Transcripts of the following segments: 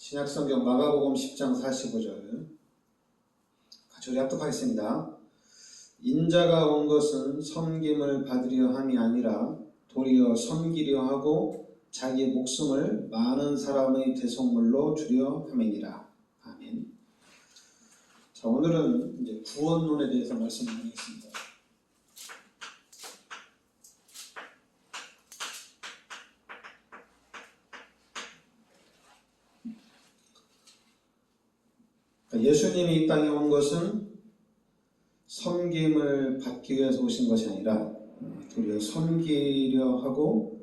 신약성경 마가복음 10장 45절 같이 우리 합독하겠습니다. 인자가 온 것은 섬김을 받으려 함이 아니라 도리어 섬기려 하고 자기 목숨을 많은 사람의 대속물로 주려 함이니라. 아멘. 자, 오늘은 이제 구원론에 대해서 말씀드리겠습니다. 예수님이 이 땅에 온 것은 섬김을 받기 위해서 오신 것이 아니라 도리어 섬기려 하고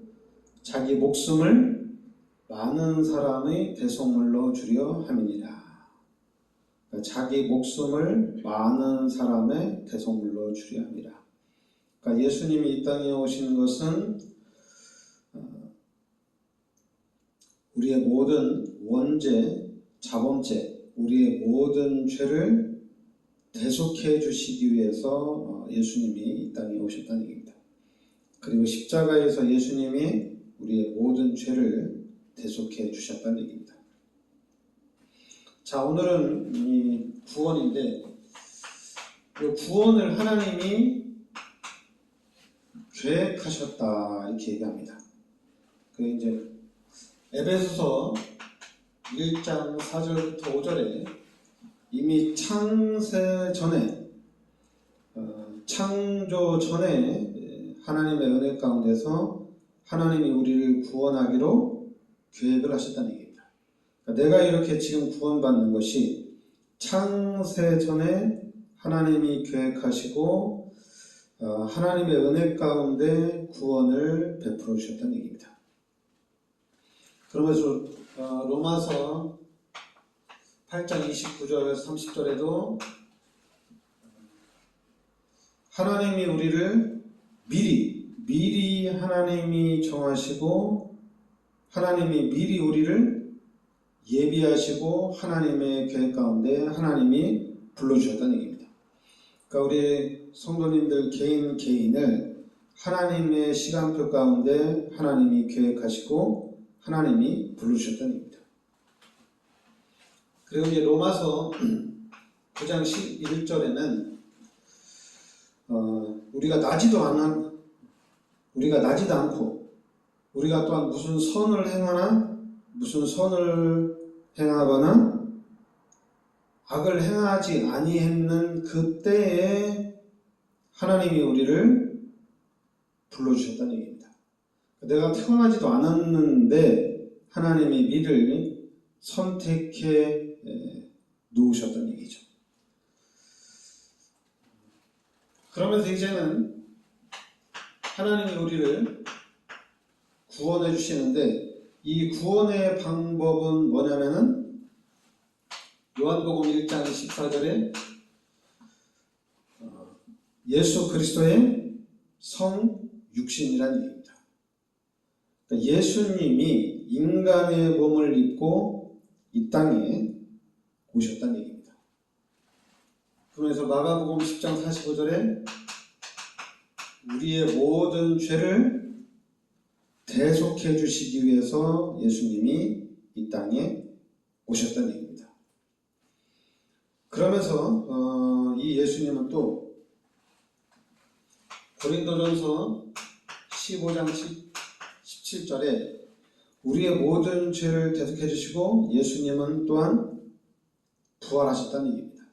자기 목숨을 많은 사람의 대속물로 주려 함이니라. 자기 목숨을 많은 사람의 대속물로 주려 함이라. 그러니까 예수님이 이 땅에 오신 것은 우리의 모든 원죄, 자범죄, 우리의 모든 죄를 대속해 주시기 위해서 예수님이 이 땅에 오셨다는 얘기입니다. 그리고 십자가에서 예수님이 우리의 모든 죄를 대속해 주셨다는 얘기입니다. 자, 오늘은 이 구원인데, 이 구원을 하나님이 계획하셨다 이렇게 얘기합니다. 그 이제 에베소서 1장 4절부터 5절에 이미 창세 전에 창조 전에 하나님의 은혜 가운데서 하나님이 우리를 구원하기로 계획을 하셨다는 얘기입니다. 그러니까 내가 이렇게 지금 구원받는 것이 창세 전에 하나님이 계획하시고 하나님의 은혜 가운데 구원을 베풀어 주셨다는 얘기입니다. 그러면서 로마서 8장 29절에서 30절에도 하나님이 우리를 미리 하나님이 정하시고 하나님이 미리 우리를 예비하시고 하나님의 계획 가운데 하나님이 불러주셨다는 얘기입니다. 그러니까 우리 성도님들 개인을 하나님의 시간표 가운데 하나님이 계획하시고 하나님이 불러주셨다는 얘기입니다. 그리고 이제 로마서 9장 11절에는 우리가 나지도 않고 우리가 또한 무슨 선을 행하거나 악을 행하지 아니했는 그때에 하나님이 우리를 불러주셨다는 얘기입니다. 내가 태어나지도 않았는데 하나님이 미를 선택해 놓으셨다는 얘기죠. 그러면서 이제는 하나님이 우리를 구원해 주시는데 이 구원의 방법은 뭐냐면은 요한복음 1장 14절에 예수 그리스도의 성육신이라는 얘기입니다. 그러니까 예수님이 인간의 몸을 입고 이 땅에 오셨다는 얘기입니다. 그러면서 마가복음 10장 45절에 우리의 모든 죄를 대속해 주시기 위해서 예수님이 이 땅에 오셨다는 얘기입니다. 그러면서 이 예수님은 또 고린도전서 15장 17절에 우리의 모든 죄를 대속해 주시고 예수님은 또한 부활하셨다는 얘기입니다.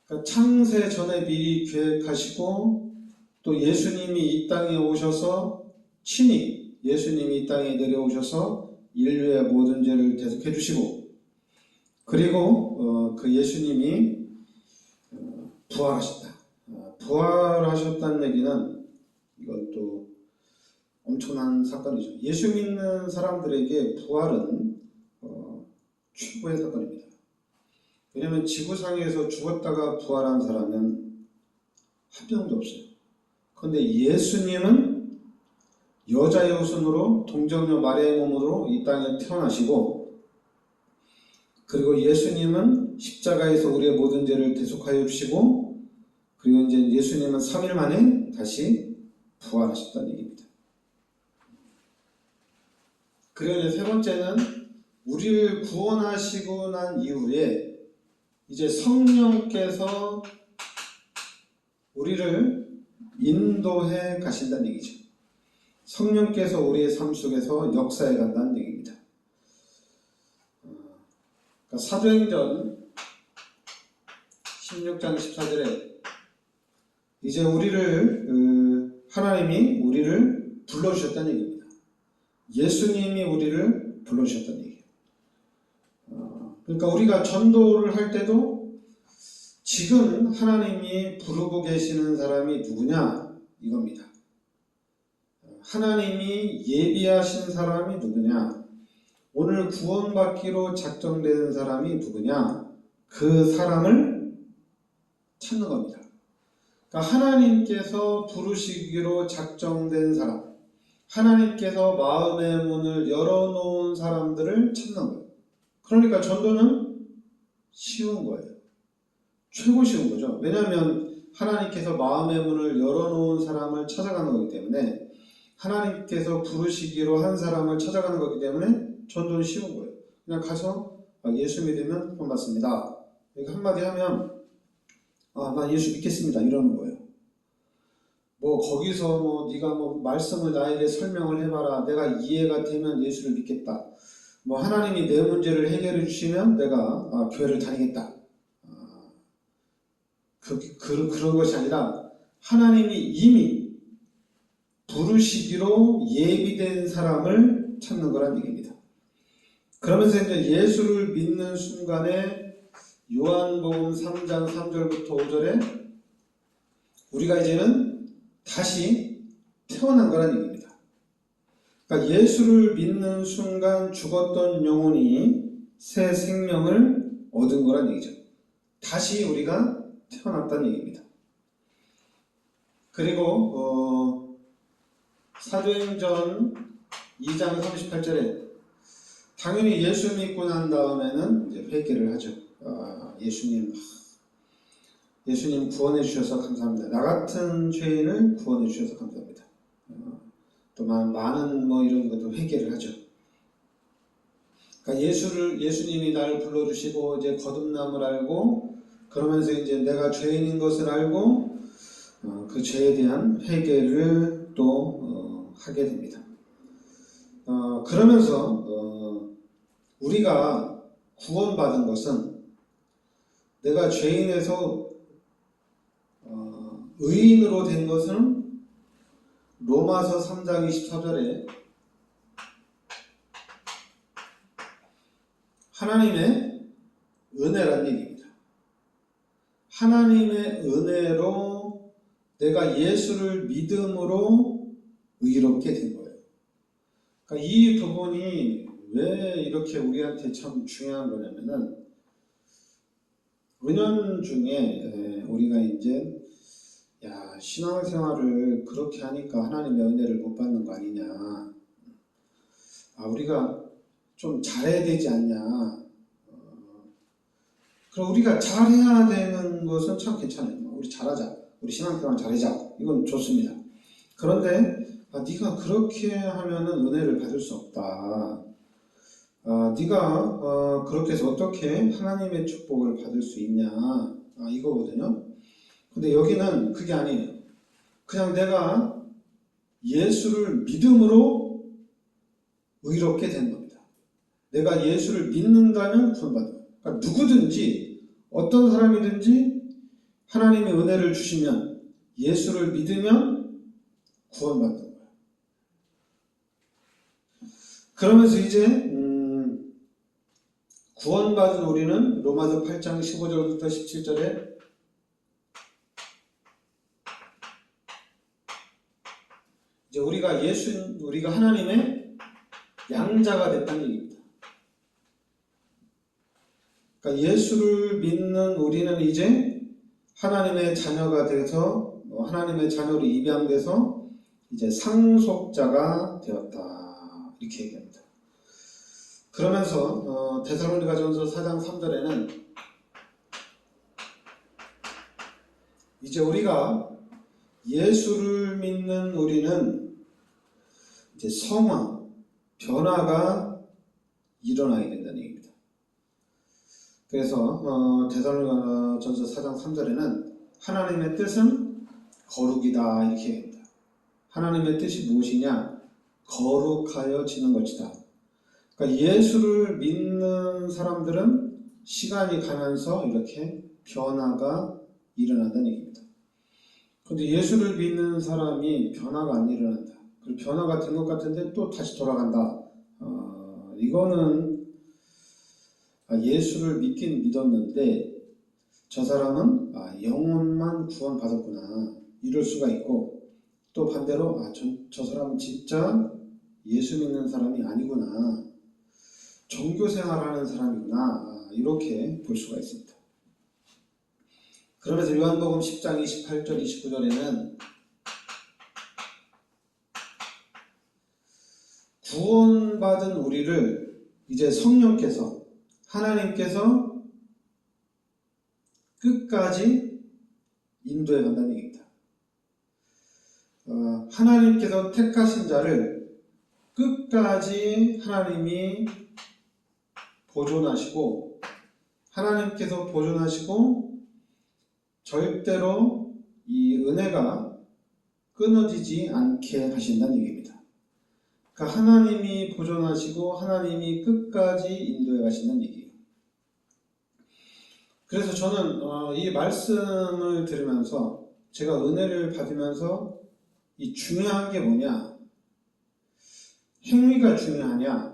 그러니까 창세 전에 미리 계획하시고 또 예수님이 이 땅에 오셔서 친히 예수님이 이 땅에 내려오셔서 인류의 모든 죄를 대속해 주시고 그리고 그 예수님이 부활하셨다. 부활하셨다는 얘기는 이것도 엄청난 사건이죠. 예수 믿는 사람들에게 부활은 최고의 사건입니다. 왜냐하면 지구상에서 죽었다가 부활한 사람은 한 명도 없어요. 그런데 예수님은 여자의 후손으로 동정녀 마리아의 몸으로 이 땅에 태어나시고 그리고 예수님은 십자가에서 우리의 모든 죄를 대속하여 주시고 그리고 이제 예수님은 3일 만에 다시 부활하셨다는 얘기입니다. 그리고 이제 세 번째는 우리를 구원하시고 난 이후에 이제 성령께서 우리를 인도해 가신다는 얘기죠. 성령께서 우리의 삶 속에서 역사해 간다는 얘기입니다. 그러니까 사도행전 16장 14절에 이제 하나님이 우리를 불러주셨다는 얘기입니다. 예수님이 우리를 불러주셨다는 얘기예요. 그러니까 우리가 전도를 할 때도 지금 하나님이 부르고 계시는 사람이 누구냐 이겁니다. 하나님이 예비하신 사람이 누구냐, 오늘 구원받기로 작정된 사람이 누구냐, 그 사람을 찾는 겁니다. 그러니까 하나님께서 부르시기로 작정된 사람, 하나님께서 마음의 문을 열어놓은 사람들을 찾는 거예요. 그러니까 전도는 쉬운 거예요. 최고 쉬운 거죠. 왜냐하면 하나님께서 마음의 문을 열어놓은 사람을 찾아가는 거기 때문에, 하나님께서 부르시기로 한 사람을 찾아가는 거기 때문에 전도는 쉬운 거예요. 그냥 가서 예수 믿으면 구원 받습니다. 이렇게 한마디 하면 나 예수 믿겠습니다 이러는 거예요. 거기서 네가 말씀을 나에게 설명을 해봐라, 내가 이해가 되면 예수를 믿겠다, 하나님이 내 문제를 해결해 주시면 내가 교회를 다니겠다, 그런 것이 아니라 하나님이 이미 부르시기로 예비된 사람을 찾는 거란 얘기입니다. 그러면서 이제 예수를 믿는 순간에 요한복음 3장 3절부터 5절에 우리가 이제는 다시 태어난 거란 얘기입니다. 그러니까 예수를 믿는 순간 죽었던 영혼이 새 생명을 얻은 거란 얘기죠. 다시 우리가 태어났다는 얘기입니다. 그리고 사도행전 2장 38절에 당연히 예수 믿고 난 다음에는 이제 회개를 하죠. 예수님 구원해 주셔서 감사합니다. 나 같은 죄인을 구원해 주셔서 감사합니다. 또 많은 이런 것도 회개를 하죠. 그러니까 예수님이 나를 불러주시고 이제 거듭남을 알고, 그러면서 이제 내가 죄인인 것을 알고 그 죄에 대한 회개를 또 하게 됩니다. 그러면서 우리가 구원받은 것은 내가 죄인에서 의인으로 된 것은 로마서 3장 24절에 하나님의 은혜란 얘기입니다. 하나님의 은혜로 내가 예수를 믿음으로 의롭게 된 거예요. 그러니까 이 부분이 왜 이렇게 우리한테 참 중요한 거냐면은, 은연중에 우리가 이제 신앙생활을 그렇게 하니까 하나님의 은혜를 못 받는 거 아니냐, 우리가 좀 잘해야 되지 않냐, 그럼 우리가 잘해야 되는 것은 참 괜찮아요. 우리 잘하자, 우리 신앙생활 잘하자, 이건 좋습니다. 그런데 네가 그렇게 하면은 은혜를 받을 수 없다. 네가 그렇게 해서 어떻게 하나님의 축복을 받을 수 있냐, 이거거든요. 근데 여기는 그게 아니에요. 그냥 내가 예수를 믿음으로 의롭게 된 겁니다. 내가 예수를 믿는다면 구원받는 거예요. 그러니까 누구든지 어떤 사람이든지 하나님의 은혜를 주시면, 예수를 믿으면 구원받는 거예요. 그러면서 이제 구원받은 우리는 로마서 8장 15절부터 17절에 이제 우리가 하나님의 양자가 됐다는 얘기입니다. 그러니까 예수를 믿는 우리는 이제 하나님의 자녀가 돼서, 하나님의 자녀로 입양돼서 이제 상속자가 되었다, 이렇게 얘기합니다. 그러면서 데살로니가전서 4장 3절에는 이제 우리가 예수를 믿는 우리는 이제 성화, 변화가 일어나야 된다는 얘기입니다. 그래서 데살로니가전서 4장 3절에는 하나님의 뜻은 거룩이다 이렇게 얘기합니다. 하나님의 뜻이 무엇이냐? 거룩하여지는 것이다. 그러니까 예수를 믿는 사람들은 시간이 가면서 이렇게 변화가 일어난다는 얘기입니다. 그런데 예수를 믿는 사람이 변화가 안 일어난다. 그리고 변화가 된 것 같은데 또 다시 돌아간다. 이거는 예수를 믿긴 믿었는데 저 사람은 영혼만 구원받았구나 이럴 수가 있고, 또 반대로 저 사람은 진짜 예수 믿는 사람이 아니구나, 종교생활하는 사람이구나 이렇게 볼 수가 있습니다. 그러면서 요한복음 10장 28절 29절에는 구원받은 우리를 이제 성령께서, 하나님께서 끝까지 인도해 간다는 얘기입니다. 하나님께서 택하신 자를 끝까지 하나님이 보존하시고, 하나님께서 보존하시고 절대로 이 은혜가 끊어지지 않게 하신다는 얘기입니다. 그러니까 하나님이 보존하시고 하나님이 끝까지 인도해 가신다는 얘기예요. 그래서 저는 이 말씀을 들으면서, 제가 은혜를 받으면서 이 중요한 게 뭐냐, 행위가 중요하냐?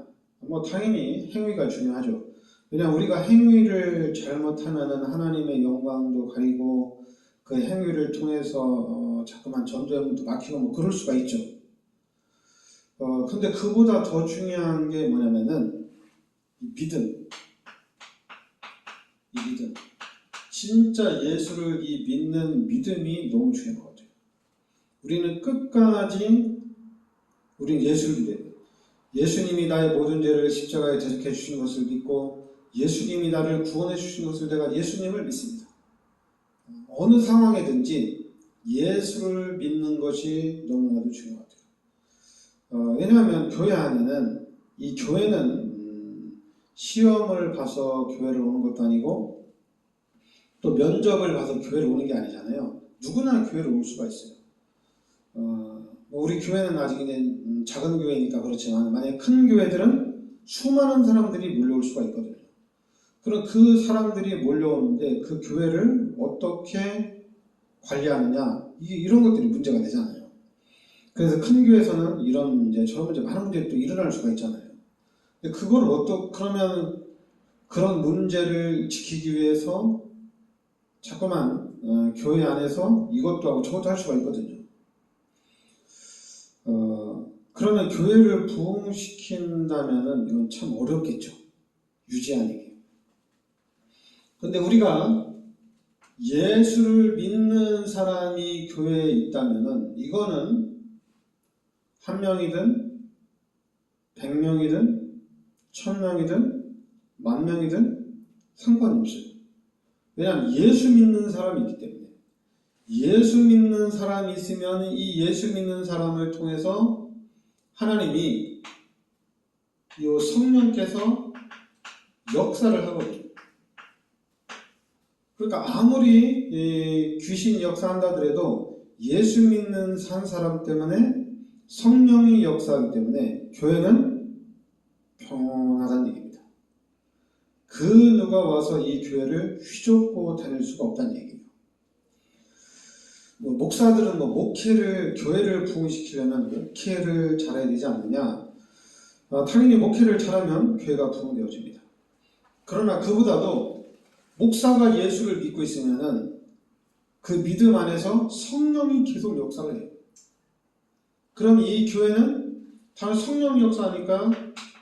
당연히 행위가 중요하죠. 왜냐하면 우리가 행위를 잘못하면 하나님의 영광도 가리고 그 행위를 통해서 자꾸만 전도연문도 막히고 그럴 수가 있죠. 근데 그보다 더 중요한 게 뭐냐면은 이 믿음. 진짜 예수를 믿는 믿음이 너무 중요한 것 같아요. 우리는 끝까지 우리는 예수를 믿어야 돼요. 예수님이 나의 모든 죄를 십자가에 대속해 주신 것을 믿고, 예수님이 나를 구원해 주신 것을 내가 예수님을 믿습니다. 어느 상황에든지 예수를 믿는 것이 너무나도 중요한 것 같아요. 왜냐하면 교회 안에는, 이 교회는 시험을 봐서 교회를 오는 것도 아니고 또 면접을 봐서 교회를 오는 게 아니잖아요. 누구나 교회를 올 수가 있어요. 우리 교회는 아직 작은 교회니까 그렇지만, 만약에 큰 교회들은 수많은 사람들이 몰려올 수가 있거든요. 그럼 그 사람들이 몰려오는데 그 교회를 어떻게 관리하느냐, 이런 것들이 문제가 되잖아요. 그래서 큰 교회에서는 이런 문제, 저런 문제, 많은 문제도 일어날 수가 있잖아요. 근데 그걸 그러면 그런 문제를 지키기 위해서 자꾸만 교회 안에서 이것도 하고 저것도 할 수가 있거든요. 그러면 교회를 부흥시킨다면은 이건 참 어렵겠죠. 유지하는 게. 근데 우리가 예수를 믿는 사람이 교회에 있다면은 이거는 1명이든 100명이든 1000명이든 10,000명이든 상관이 없어요. 왜냐하면 예수 믿는 사람이 있기 때문에. 예수 믿는 사람이 있으면 이 예수 믿는 사람을 통해서 하나님이 이 성령께서 역사를 하거든요. 그러니까 아무리 귀신 역사한다 하더라도 예수 믿는 한 사람 때문에 성령이 역사하기 때문에 교회는 평온하다는 얘기입니다. 그 누가 와서 이 교회를 휘젓고 다닐 수가 없다는 얘기예요. 목사들은 목회를, 교회를 부흥시키려면 목회를 잘해야 되지 않느냐? 당연히 목회를 잘하면 교회가 부흥되어집니다. 그러나 그보다도 목사가 예수를 믿고 있으면은 그 믿음 안에서 성령이 계속 역사를 해요. 그럼 이 교회는 다 성령이 역사하니까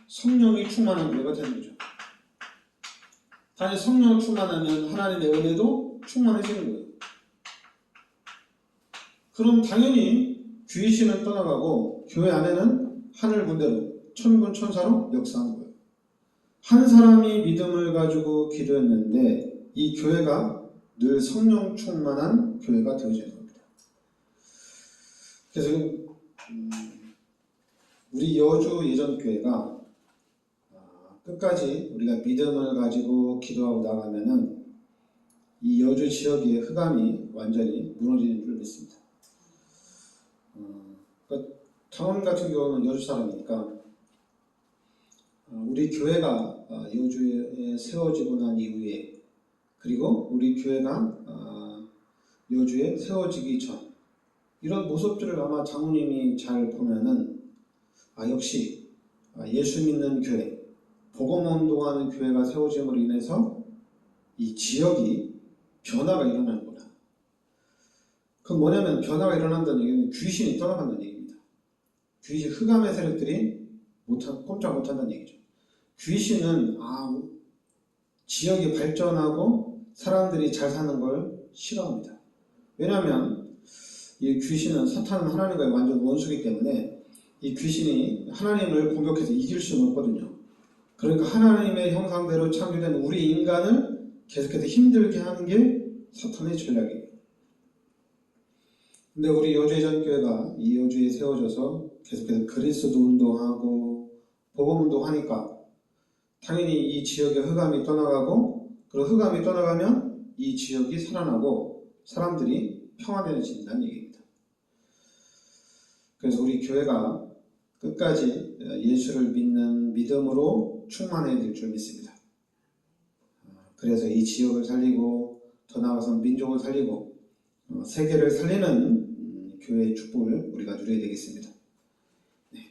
성령이 충만한 교회가 되는 거죠. 단지 성령이 충만하면 하나님의 은혜도 충만해지는 거예요. 그럼 당연히 귀신은 떠나가고 교회 안에는 하늘 군대로, 천군 천사로 역사하는 거예요. 한 사람이 믿음을 가지고 기도했는데 이 교회가 늘 성령 충만한 교회가 되어지는 겁니다. 그래서 우리 여주 예전교회가 끝까지 우리가 믿음을 가지고 기도하고 나가면은 이 여주 지역의 흑암이 완전히 무너지는 줄 믿습니다. 그러니까 장원 같은 경우는 여주 사람이니까 우리 교회가 여주에 세워지고 난 이후에, 그리고 우리 교회가 여주에 세워지기 전, 이런 모습들을 아마 장로님이 잘 보면은 역시 예수 믿는 교회, 복음 운동하는 교회가 세워짐으로 인해서 이 지역이 변화가 일어나는구나. 그건 뭐냐면, 변화가 일어난다는 얘기는 귀신이 떠나간다는 얘기입니다. 귀신, 흑암의 세력들이 꼼짝 못한다는 얘기죠. 귀신은 지역이 발전하고 사람들이 잘 사는 걸 싫어합니다. 왜냐하면 이 귀신은, 사탄은 하나님과의 완전 원수이기 때문에 이 귀신이 하나님을 공격해서 이길 수는 없거든요. 그러니까 하나님의 형상대로 창조된 우리 인간을 계속해서 힘들게 하는 게 사탄의 전략이에요. 근데 우리 여주예전교회가 이 여주에 세워져서 계속해서 그리스도 운동하고 복음 운동하니까 당연히 이 지역의 흑암이 떠나가고, 그리고 흑암이 떠나가면 이 지역이 살아나고 사람들이 평안해진다는 얘기입니다. 그래서 우리 교회가 끝까지 예수를 믿는 믿음으로 충만해야 될 줄 믿습니다. 그래서 이 지역을 살리고, 더 나아가서 민족을 살리고, 세계를 살리는 교회의 축복을 우리가 누려야 되겠습니다.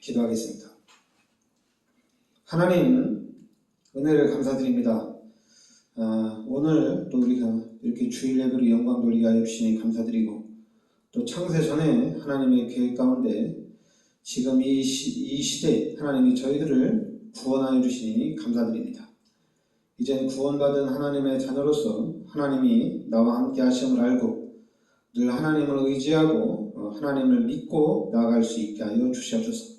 기도하겠습니다. 하나님, 은혜를 감사드립니다. 오늘 또 우리가 이렇게 주일 예배로 영광 돌리게 하여 주시니 감사드리고, 또 창세 전에 하나님의 계획 가운데 지금 이 시대에 하나님이 저희들을 구원하여 주시니 감사드립니다. 이젠 구원받은 하나님의 자녀로서 하나님이 나와 함께 하심을 알고 늘 하나님을 의지하고 하나님을 믿고 나아갈 수 있게 하여 주시옵소서.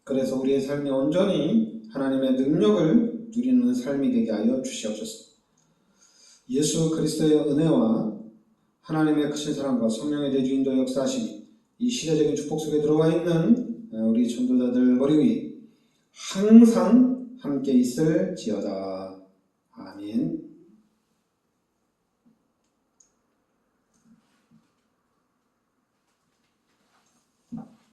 그래서 우리의 삶이 온전히 하나님의 능력을 누리는 삶이 되게 하여 주시옵소서. 예수 그리스도의 은혜와 하나님의 크신 사랑과 성령의 대주인도 역사하심이 이 시대적인 축복 속에 들어와 있는 우리 전도자들 머리 위에 항상 함께 있을지어다. 아멘.